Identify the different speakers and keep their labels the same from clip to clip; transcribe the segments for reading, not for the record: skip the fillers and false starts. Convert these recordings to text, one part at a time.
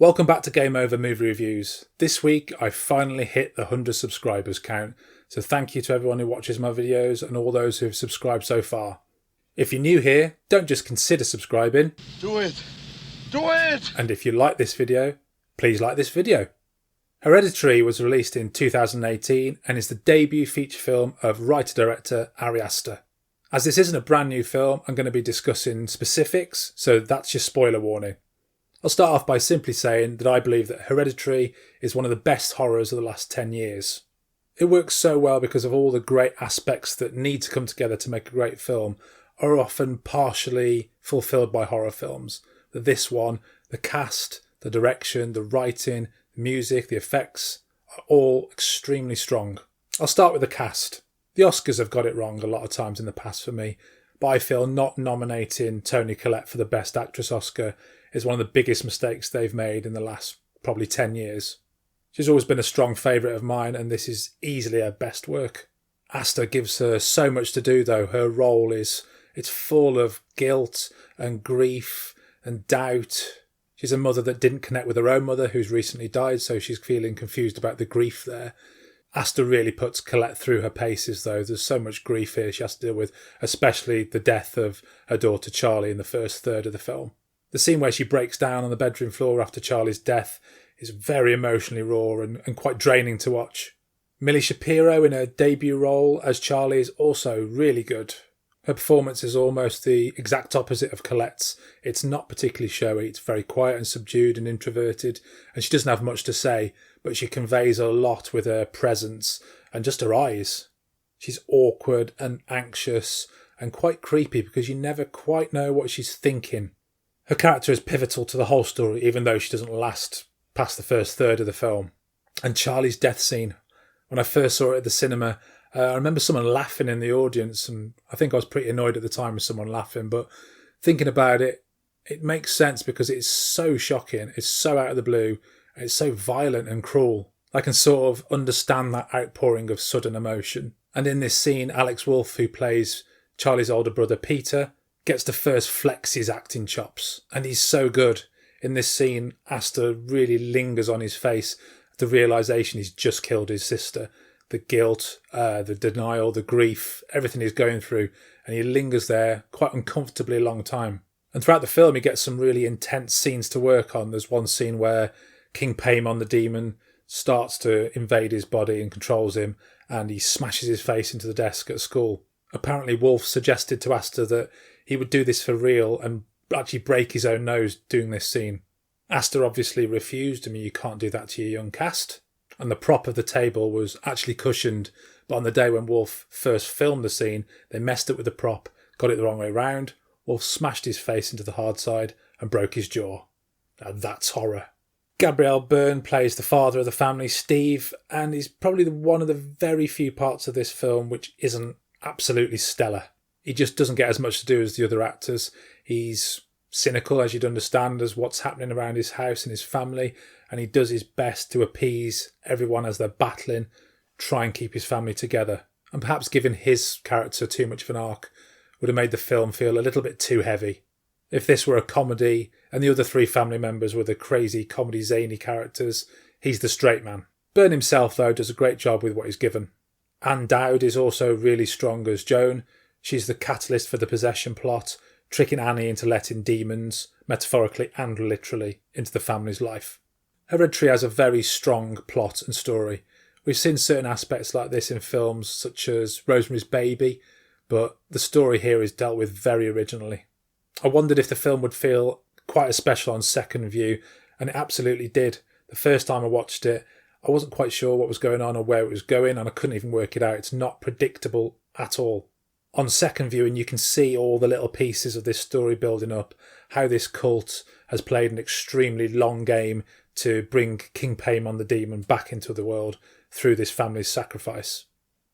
Speaker 1: Welcome back to Game Over Movie Reviews. This week I finally hit the 100 subscribers count, so thank you to everyone who watches my videos and all those who have subscribed so far. If you're new here, don't just consider subscribing.
Speaker 2: Do it! Do it!
Speaker 1: And if you like this video, please like this video. Hereditary was released in 2018 and is the debut feature film of writer-director Ari Aster. As this isn't a brand new film, I'm going to be discussing specifics, so that's your spoiler warning. I'll start off by simply saying that I believe that Hereditary is one of the best horrors of the last 10 years. It works so well because of all the great aspects that need to come together to make a great film are often partially fulfilled by horror films. This one, the cast, the direction, the writing, the music, the effects are all extremely strong. I'll start with the cast. The Oscars have got it wrong a lot of times in the past for me, but I feel not nominating Toni Collette for the Best Actress Oscar is one of the biggest mistakes they've made in the last probably 10 years. She's always been a strong favourite of mine, and this is easily her best work. Aster gives her so much to do though. Her role it's full of guilt and grief and doubt. She's a mother that didn't connect with her own mother who's recently died, so she's feeling confused about the grief there. Aster really puts Collette through her paces though. There's so much grief here she has to deal with, especially the death of her daughter Charlie in the first third of the film. The scene where she breaks down on the bedroom floor after Charlie's death is very emotionally raw and quite draining to watch. Millie Shapiro in her debut role as Charlie is also really good. Her performance is almost the exact opposite of Colette's. It's not particularly showy, it's very quiet and subdued and introverted, and she doesn't have much to say, but she conveys a lot with her presence and just her eyes. She's awkward and anxious and quite creepy because you never quite know what she's thinking. Her character is pivotal to the whole story, even though she doesn't last past the first third of the film. And Charlie's death scene. When I first saw it at the cinema, I remember someone laughing in the audience, and I think I was pretty annoyed at the time with someone laughing, but thinking about it, it makes sense because it's so shocking, it's so out of the blue, and it's so violent and cruel. I can sort of understand that outpouring of sudden emotion. And in this scene, Alex Wolff, who plays Charlie's older brother Peter, gets to first flex his acting chops, and he's so good. In this scene, Aster really lingers on his face the realisation he's just killed his sister. The guilt, the denial, the grief, everything he's going through, and he lingers there quite uncomfortably a long time. And throughout the film he gets some really intense scenes to work on. There's one scene where King Paimon the demon starts to invade his body and controls him, and he smashes his face into the desk at school. Apparently Wolff suggested to Aster that he would do this for real and actually break his own nose doing this scene. Aster obviously refused. I mean, you can't do that to your young cast. And the prop of the table was actually cushioned, but on the day when Wolff first filmed the scene, they messed up with the prop, got it the wrong way round. Wolff smashed his face into the hard side and broke his jaw. Now that's horror. Gabriel Byrne plays the father of the family, Steve, and he's probably one of the very few parts of this film which isn't absolutely stellar. He just doesn't get as much to do as the other actors. He's cynical, as you'd understand, as what's happening around his house and his family, and he does his best to appease everyone as they're battling, try and keep his family together. And perhaps giving his character too much of an arc would have made the film feel a little bit too heavy. If this were a comedy and the other three family members were the crazy comedy zany characters, he's the straight man. Byrne himself, though, does a great job with what he's given. Anne Dowd is also really strong as Joan. She's the catalyst for the possession plot, tricking Annie into letting demons, metaphorically and literally, into the family's life. Hereditary has a very strong plot and story. We've seen certain aspects like this in films such as Rosemary's Baby, but the story here is dealt with very originally. I wondered if the film would feel quite as special on second view, and it absolutely did. The first time I watched it, I wasn't quite sure what was going on or where it was going, and I couldn't even work it out. It's not predictable at all. On second viewing, you can see all the little pieces of this story building up, how this cult has played an extremely long game to bring King Paimon the demon back into the world through this family's sacrifice.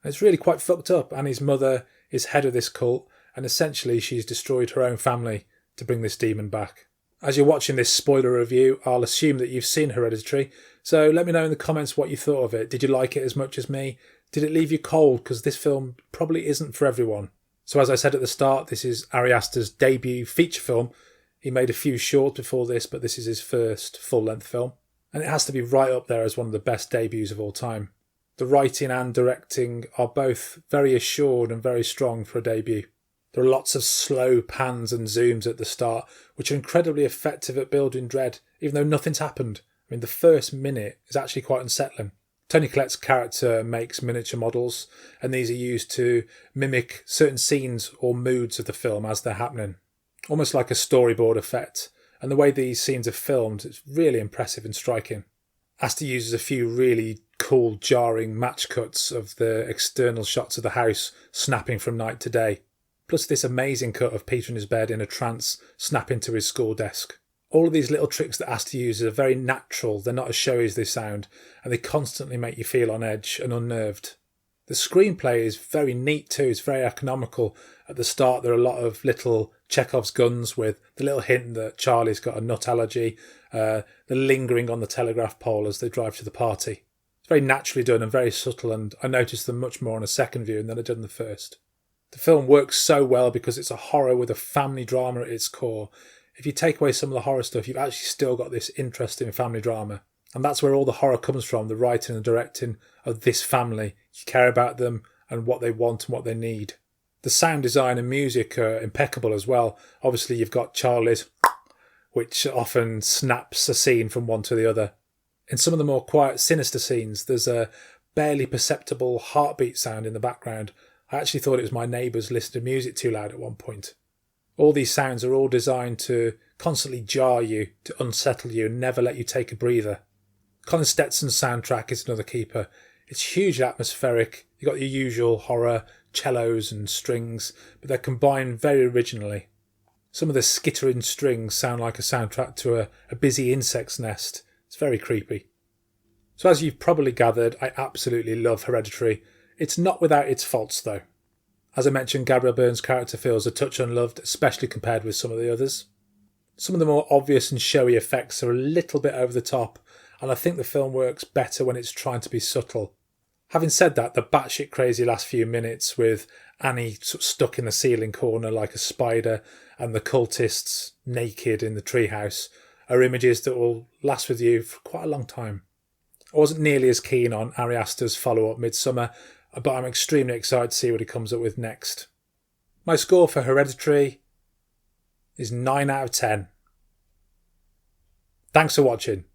Speaker 1: And it's really quite fucked up. Annie's mother is head of this cult, and essentially she's destroyed her own family to bring this demon back. As you're watching this spoiler review, I'll assume that you've seen Hereditary, so let me know in the comments what you thought of it. Did you like it as much as me? Did it leave you cold? Because this film probably isn't for everyone. So as I said at the start, this is Ari Aster's debut feature film. He made a few shorts before this, but this is his first full-length film. And it has to be right up there as one of the best debuts of all time. The writing and directing are both very assured and very strong for a debut. There are lots of slow pans and zooms at the start, which are incredibly effective at building dread, even though nothing's happened. I mean, the first minute is actually quite unsettling. Toni Collette's character makes miniature models, and these are used to mimic certain scenes or moods of the film as they're happening. Almost like a storyboard effect, and the way these scenes are filmed is really impressive and striking. Aster uses a few really cool, jarring match cuts of the external shots of the house snapping from night to day, plus this amazing cut of Peter in his bed in a trance snapping to his school desk. All of these little tricks that Aster uses are very natural, they're not as showy as they sound, and they constantly make you feel on edge and unnerved. The screenplay is very neat too, it's very economical. At the start there are a lot of little Chekhov's guns with the little hint that Charlie's got a nut allergy, the lingering on the telegraph pole as they drive to the party. It's very naturally done and very subtle, and I noticed them much more on a second viewing than I did on the first. The film works so well because it's a horror with a family drama at its core. If you take away some of the horror stuff, you've actually still got this interesting family drama. And that's where all the horror comes from, the writing and directing of this family. You care about them and what they want and what they need. The sound design and music are impeccable as well. Obviously, you've got Charlie's, which often snaps a scene from one to the other. In some of the more quiet, sinister scenes, there's a barely perceptible heartbeat sound in the background. I actually thought it was my neighbours listening to music too loud at one point. All these sounds are all designed to constantly jar you, to unsettle you and never let you take a breather. Colin Stetson's soundtrack is another keeper. It's hugely atmospheric. You've got your usual horror, cellos and strings, but they're combined very originally. Some of the skittering strings sound like a soundtrack to a busy insect's nest. It's very creepy. So as you've probably gathered, I absolutely love Hereditary. It's not without its faults though. As I mentioned, Gabriel Byrne's character feels a touch unloved, especially compared with some of the others. Some of the more obvious and showy effects are a little bit over the top, and I think the film works better when it's trying to be subtle. Having said that, the batshit crazy last few minutes with Annie sort of stuck in the ceiling corner like a spider and the cultists naked in the treehouse are images that will last with you for quite a long time. I wasn't nearly as keen on Ari Aster's follow-up Midsummer, but I'm extremely excited to see what he comes up with next. My score for Hereditary is 9 out of 10. Thanks for watching.